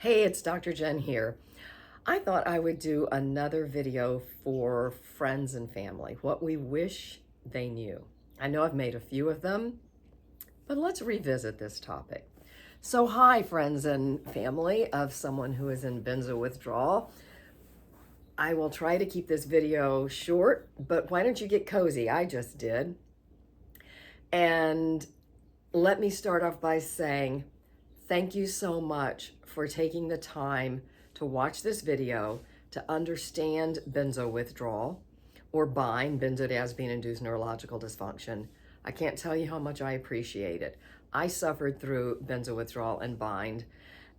Hey, it's Dr. Jen here. I thought I would do another video for friends and family, what we wish they knew. I know I've made a few of them, but let's revisit this topic. So, hi, friends and family of someone who is in benzo withdrawal. I will try to keep this video short, but why don't you get cozy? I just did. And let me start off by saying thank you so much for taking the time to watch this video to understand benzo withdrawal or BIND, benzodiazepine-induced neurological dysfunction. I can't tell you how much I appreciate it. I suffered through benzo withdrawal and BIND,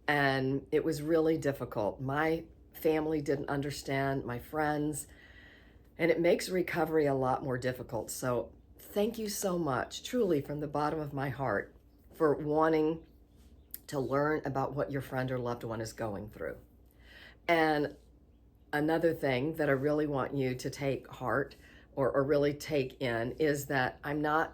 and it was really difficult. My family didn't understand, my friends, and it makes recovery a lot more difficult. So thank you so much, truly from the bottom of my heart, for wanting to learn about what your friend or loved one is going through. And another thing that I really want you to take heart or really take in is that I'm not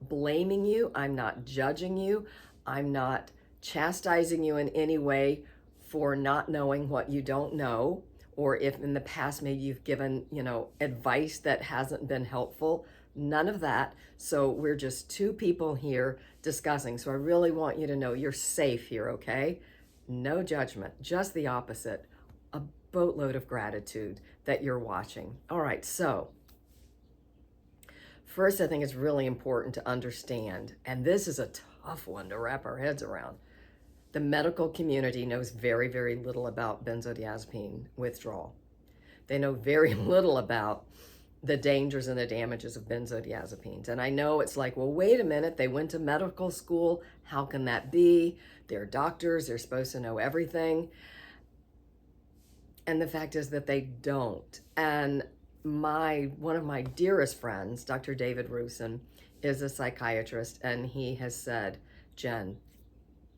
blaming you, I'm not judging you, I'm not chastising you in any way for not knowing what you don't know, or if in the past maybe you've given, advice that hasn't been helpful. None of that. So we're just two people here discussing. So I really want you to know you're safe here, okay? No judgment, just the opposite. A boatload of gratitude that you're watching. All right, so first, I think it's really important to understand, and this is a tough one to wrap our heads around. The medical community knows very, very little about benzodiazepine withdrawal. They know very little about the dangers and the damages of benzodiazepines. And I know it's like, well, wait a minute, they went to medical school. How can that be? They're doctors, they're supposed to know everything. And the fact is that they don't. And one of my dearest friends, Dr. David Rusin, is a psychiatrist, and he has said, Jen,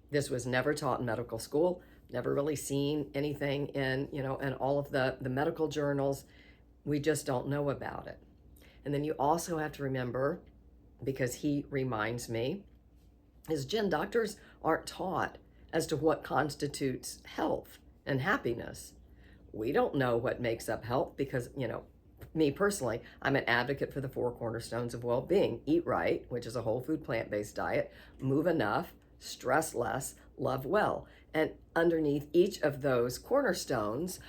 this was never taught in medical school, never really seen anything in all of the medical journals. We just don't know about it. And then you also have to remember, because he reminds me, is Jen, doctors aren't taught as to what constitutes health and happiness. We don't know what makes up health because, me personally, I'm an advocate for the 4 cornerstones of well-being. Eat right, which is a whole food plant-based diet, move enough, stress less, love well. And underneath each of those cornerstones,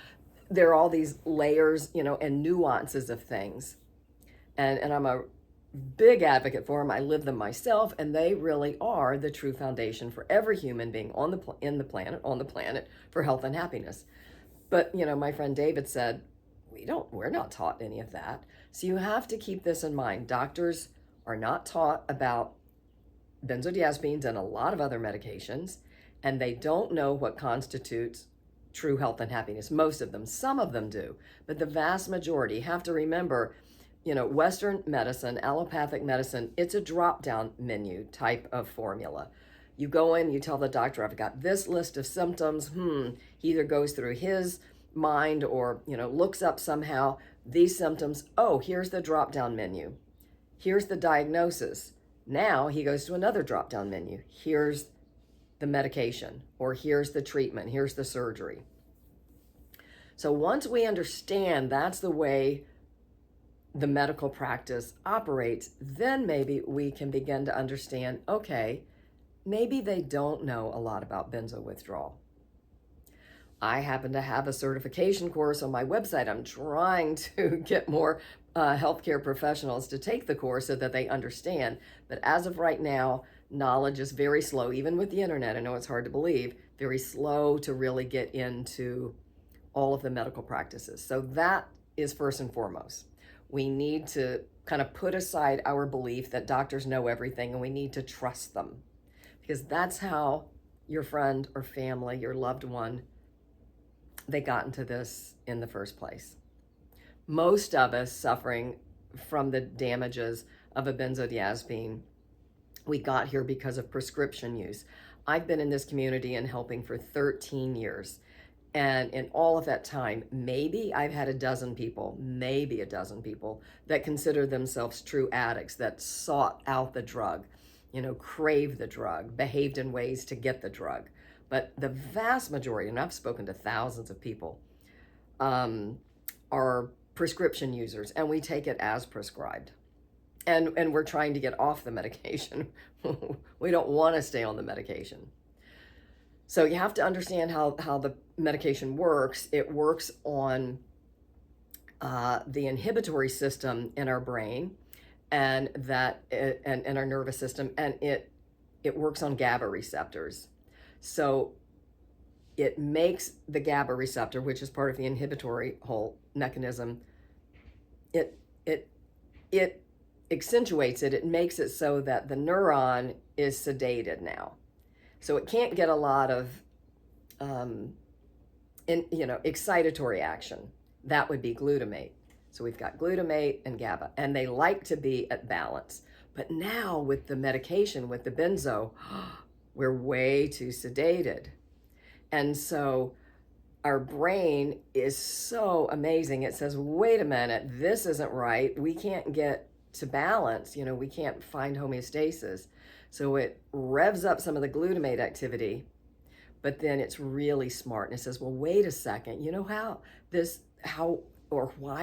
there are all these layers, and nuances of things. And I'm a big advocate for them. I live them myself, and they really are the true foundation for every human being on the planet for health and happiness. But, my friend David said, we're not taught any of that. So you have to keep this in mind. Doctors are not taught about benzodiazepines and a lot of other medications, and they don't know what constitutes true health and happiness. Most of them, some of them do, but the vast majority have to remember, Western medicine, allopathic medicine, it's a drop-down menu type of formula. You go in, you tell the doctor, I've got this list of symptoms. He either goes through his mind or, looks up somehow these symptoms. Oh, here's the drop-down menu. Here's the diagnosis. Now he goes to another drop-down menu. Here's the medication, or here's the treatment, here's the surgery. So once we understand that's the way the medical practice operates, then maybe we can begin to understand, okay, maybe they don't know a lot about benzo withdrawal. I happen to have a certification course on my website. I'm trying to get more healthcare professionals to take the course so that they understand. But as of right now, knowledge is very slow, even with the internet. I know it's hard to believe, very slow to really get into all of the medical practices. So that is first and foremost. We need to kind of put aside our belief that doctors know everything, and we need to trust them, because that's how your friend or family, your loved one, they got into this in the first place. Most of us suffering from the damages of a benzodiazepine, we got here because of prescription use. I've been in this community and helping for 13 years. And in all of that time, maybe I've had a dozen people that consider themselves true addicts, that sought out the drug, craved the drug, behaved in ways to get the drug. But the vast majority, and I've spoken to thousands of people, are prescription users, and we take it as prescribed. And we're trying to get off the medication. We don't want to stay on the medication. So you have to understand how the medication works. It works on the inhibitory system in our brain and our nervous system, and it works on GABA receptors. So it makes the GABA receptor, which is part of the inhibitory whole mechanism, it accentuates it. It makes it so that the neuron is sedated now. So it can't get a lot of excitatory action. That would be glutamate. So we've got glutamate and GABA, and they like to be at balance. But now with the medication, with the benzo, we're way too sedated. And so our brain is so amazing. It says, wait a minute, this isn't right. We can't get to balance. We can't find homeostasis. So it revs up some of the glutamate activity, but then it's really smart. And it says, well, wait a second. You know why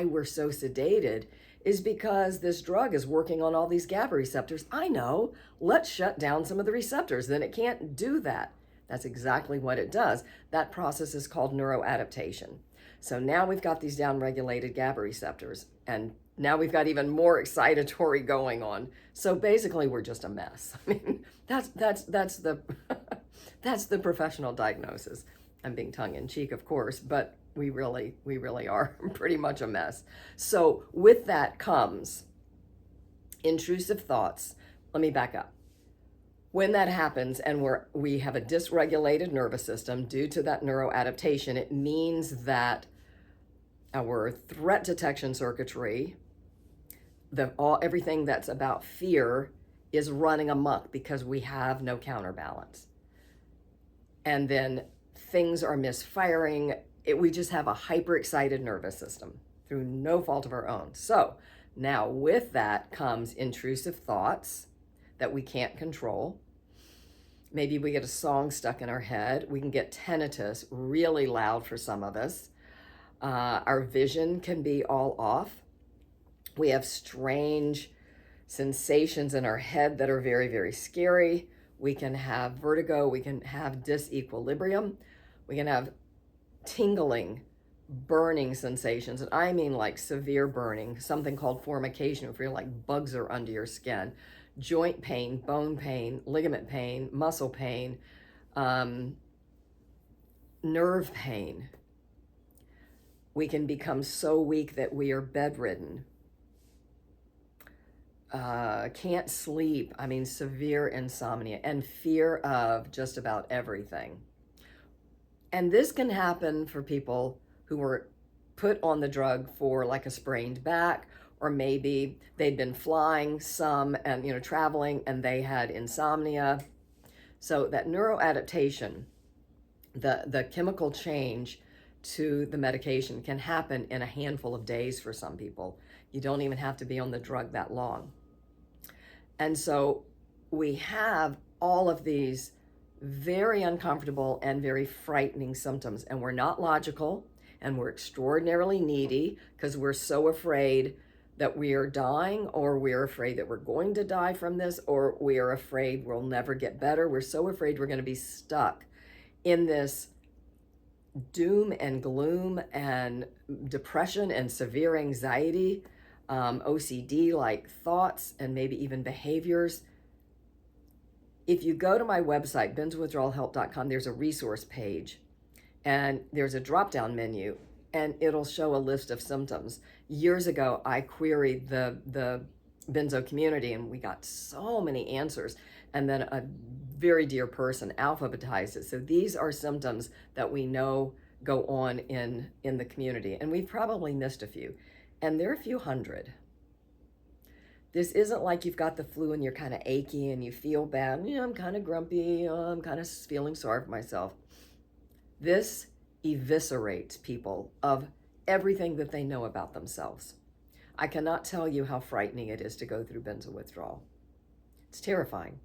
we're so sedated is because this drug is working on all these GABA receptors. I know, let's shut down some of the receptors. Then it can't do that. That's exactly what it does. That process is called Neuro Adaptation. So now we've got these downregulated GABA receptors, and now we've got even more excitatory going on. So basically, we're just a mess. I mean, that's the that's the professional diagnosis. I'm being tongue in cheek, of course, but we really are pretty much a mess. So with that comes intrusive thoughts. Let me back up. When that happens and we have a dysregulated nervous system due to that neuroadaptation, it means that our threat detection circuitry, everything that's about fear, is running amok because we have no counterbalance. And then things are misfiring. We just have a hyperexcited nervous system through no fault of our own. So now with that comes intrusive thoughts that we can't control. Maybe we get a song stuck in our head. We can get tinnitus, really loud for some of us. Our vision can be all off. We have strange sensations in our head that are very, very scary. We can have vertigo. We can have disequilibrium. We can have tingling, burning sensations. And I mean like severe burning, something called formication, where you're like bugs are under your skin. Joint pain, bone pain, ligament pain, muscle pain, nerve pain. We can become so weak that we are bedridden. Can't sleep. I mean, severe insomnia and fear of just about everything. And this can happen for people who were put on the drug for like a sprained back, or maybe they'd been flying some and traveling and they had insomnia. So that neuroadaptation, the chemical change to the medication, can happen in a handful of days for some people. You don't even have to be on the drug that long. And so we have all of these very uncomfortable and very frightening symptoms, and we're not logical, and we're extraordinarily needy because we're so afraid that we are dying, or we're afraid that we're going to die from this, or we are afraid we'll never get better. We're so afraid we're going to be stuck in this doom and gloom and depression and severe anxiety, OCD-like thoughts, and maybe even behaviors. If you go to my website, benzowithdrawalhelp.com, there's a resource page, and there's a drop-down menu, and it'll show a list of symptoms. Years ago, I queried the benzo community, and we got so many answers. And then a very dear person alphabetized it. So these are symptoms that we know go on in the community, and we've probably missed a few. And there are a few hundred. This isn't like you've got the flu and you're kind of achy and you feel bad. I'm kind of grumpy. I'm kind of feeling sorry for myself. This eviscerates people of everything that they know about themselves. I cannot tell you how frightening it is to go through benzo withdrawal. It's terrifying.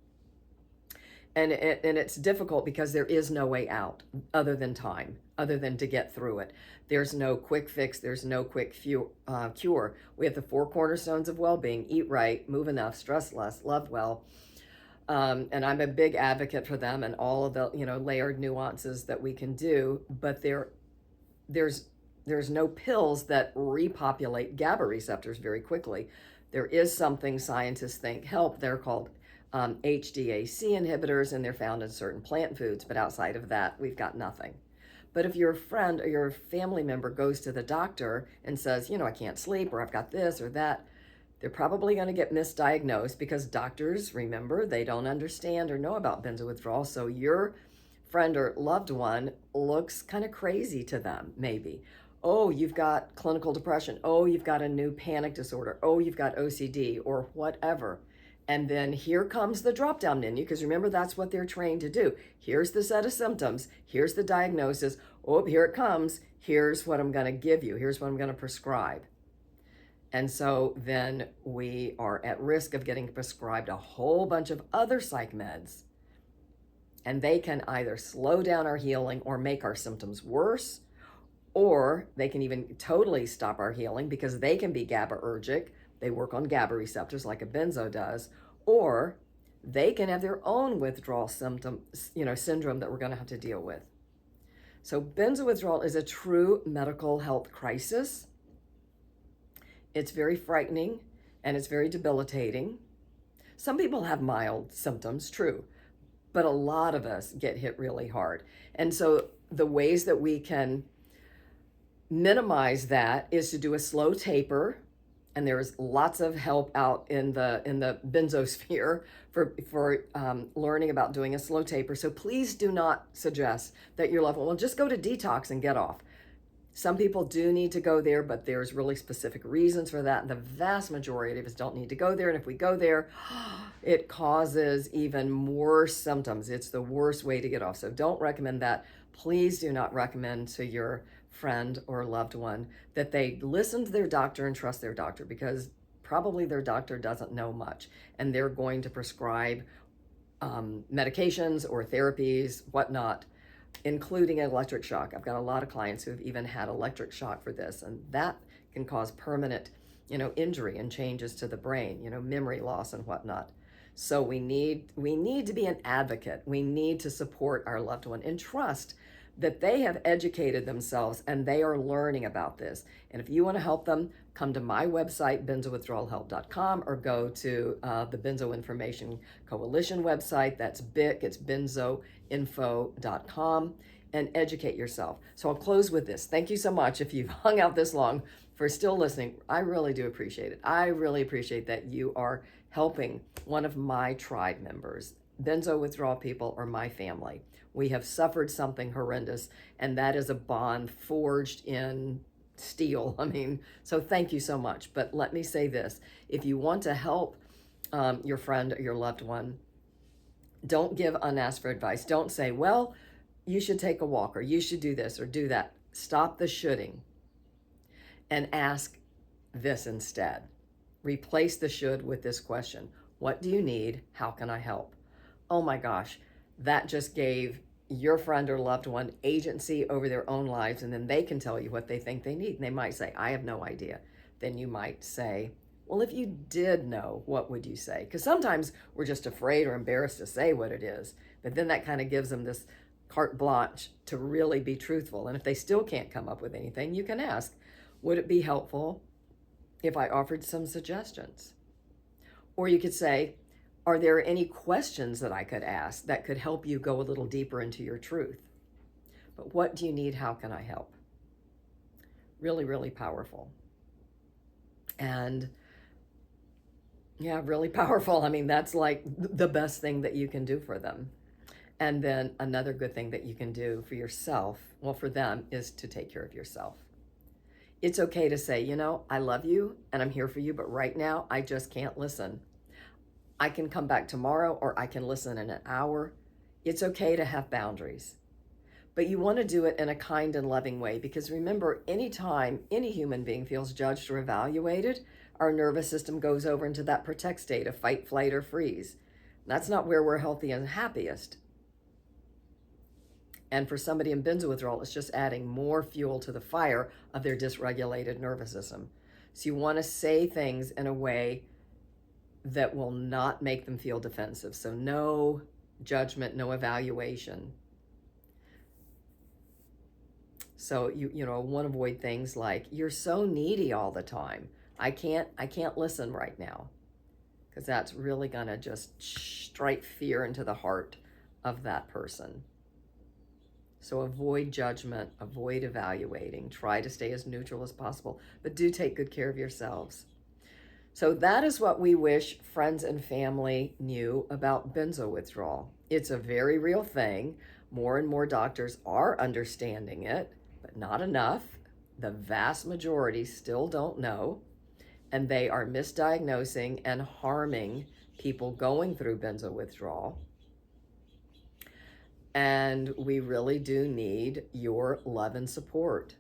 And it's difficult because there is no way out other than time, other than to get through it. There's no quick fix. There's no quick cure. We have the 4 cornerstones of well-being: eat right, move enough, stress less, love well. And I'm a big advocate for them and all of the, layered nuances that we can do. But there's no pills that repopulate GABA receptors very quickly. There is something scientists think help. They're called HDAC inhibitors, and they're found in certain plant foods. But outside of that, we've got nothing. But if your friend or your family member goes to the doctor and says, I can't sleep, or I've got this or that, they're probably going to get misdiagnosed, because doctors, remember, they don't understand or know about benzo withdrawal. So your friend or loved one looks kind of crazy to them, maybe. Oh, you've got clinical depression. Oh, you've got a new panic disorder. Oh, you've got OCD or whatever. And then here comes the drop down menu, because remember, that's what they're trained to do. Here's the set of symptoms. Here's the diagnosis. Oh, here it comes. Here's what I'm going to give you. Here's what I'm going to prescribe. And so then we are at risk of getting prescribed a whole bunch of other psych meds. And they can either slow down our healing or make our symptoms worse, or they can even totally stop our healing, because they can be GABAergic. They work on GABA receptors like a benzo does, or they can have their own withdrawal syndrome that we're going to have to deal with. So benzo withdrawal is a true medical health crisis. It's very frightening, and it's very debilitating. Some people have mild symptoms, true, but a lot of us get hit really hard. And so the ways that we can minimize that is to do a slow taper. And there's lots of help out in the benzosphere for learning about doing a slow taper. So please do not suggest that your loved one, well, just go to detox and get off. Some people do need to go there, but there's really specific reasons for that. The vast majority of us don't need to go there. And if we go there, it causes even worse symptoms. It's the worst way to get off. So don't recommend that. Please do not recommend to your friend or loved one that they listen to their doctor and trust their doctor, because probably their doctor doesn't know much, and they're going to prescribe medications or therapies, whatnot, including electric shock. I've got a lot of clients who've even had electric shock for this, and that can cause permanent, injury and changes to the brain, memory loss and whatnot. So we need to be an advocate. We need to support our loved one and trust that they have educated themselves and they are learning about this. And if you want to help them, come to my website, benzowithdrawalhelp.com, or go to the Benzo Information Coalition website. That's BIC, it's benzoinfo.com, and educate yourself. So I'll close with this. Thank you so much, if you've hung out this long, for still listening. I really do appreciate it. I really appreciate that you are helping one of my tribe members. Benzo withdrawal people are my family. We have suffered something horrendous, and that is a bond forged in steel. So thank you so much. But let me say this. If you want to help your friend or your loved one, don't give unasked for advice. Don't say, well, you should take a walk, or you should do this or do that. Stop the shoulding and ask this instead. Replace the should with this question. What do you need? How can I help? Oh my gosh, that just gave your friend or loved one agency over their own lives, and then they can tell you what they think they need. And they might say, I have no idea. Then you might say, well, if you did know, what would you say? Because sometimes we're just afraid or embarrassed to say what it is, but then that kind of gives them this carte blanche to really be truthful. And if they still can't come up with anything, you can ask, would it be helpful if I offered some suggestions? Or you could say, are there any questions that I could ask that could help you go a little deeper into your truth? But what do you need? How can I help? Really, really powerful. And yeah, really powerful. That's like the best thing that you can do for them. And then another good thing that you can do for yourself, well, for them, is to take care of yourself. It's okay to say, I love you and I'm here for you, but right now I just can't listen. I can come back tomorrow, or I can listen in an hour. It's okay to have boundaries, but you want to do it in a kind and loving way, because remember, anytime any human being feels judged or evaluated, our nervous system goes over into that protect state of fight, flight, or freeze. That's not where we're healthy and happiest. And for somebody in benzo withdrawal, it's just adding more fuel to the fire of their dysregulated nervous system. So you want to say things in a way that will not make them feel defensive. So no judgment, no evaluation. So you want to avoid things like, you're so needy all the time. I can't listen right now. Because that's really going to just strike fear into the heart of that person. So avoid judgment, avoid evaluating, try to stay as neutral as possible, but do take good care of yourselves. So that is what we wish friends and family knew about benzo withdrawal. It's a very real thing. More and more doctors are understanding it, but not enough. The vast majority still don't know, and they are misdiagnosing and harming people going through benzo withdrawal. And we really do need your love and support.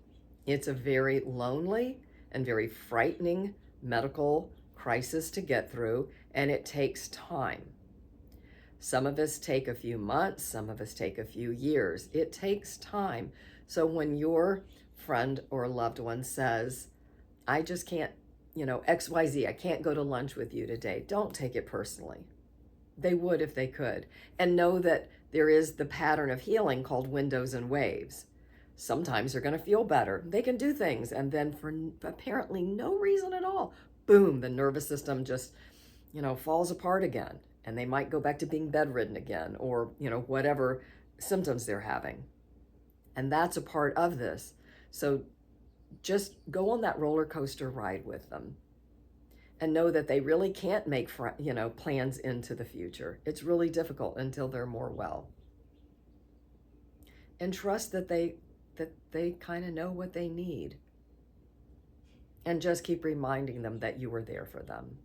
It's a very lonely and very frightening medical crisis to get through, and it takes time. Some of us take a few months, some of us take a few years. It takes time. So when your friend or loved one says, I just can't, XYZ, I can't go to lunch with you today, don't take it personally. They would if they could. And know that there is the pattern of healing called windows and waves. Sometimes they're going to feel better. They can do things. And then for apparently no reason at all, boom, the nervous system just, falls apart again. And they might go back to being bedridden again, or, whatever symptoms they're having. And that's a part of this. So just go on that roller coaster ride with them. And know that they really can't make plans into the future. It's really difficult until they're more well. And trust that they kind of know what they need. And just keep reminding them that you were there for them.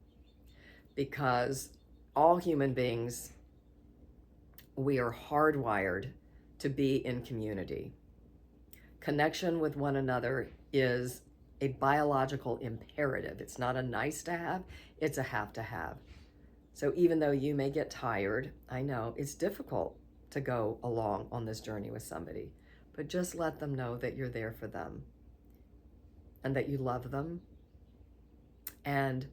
Because all human beings, we are hardwired to be in community. Connection with one another is a biological imperative. It's not a nice to have, it's a have to have. So even though you may get tired, I know it's difficult to go along on this journey with somebody, but just let them know that you're there for them and that you love them, and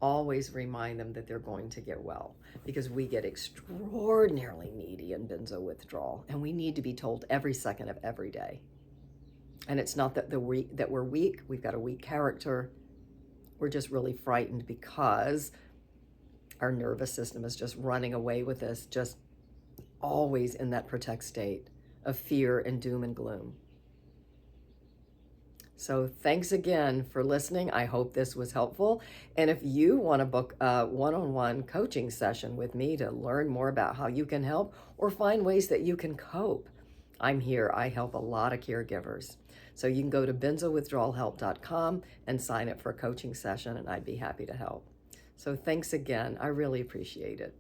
always remind them that they're going to get well, because we get extraordinarily needy in benzo withdrawal, and we need to be told every second of every day. And it's not that we're weak. We've got a weak character. We're just really frightened because our nervous system is just running away with us, just always in that protect state of fear and doom and gloom. So thanks again for listening. I hope this was helpful. And if you want to book a one-on-one coaching session with me to learn more about how you can help or find ways that you can cope, I'm here. I help a lot of caregivers. So you can go to benzowithdrawalhelp.com and sign up for a coaching session, and I'd be happy to help. So thanks again. I really appreciate it.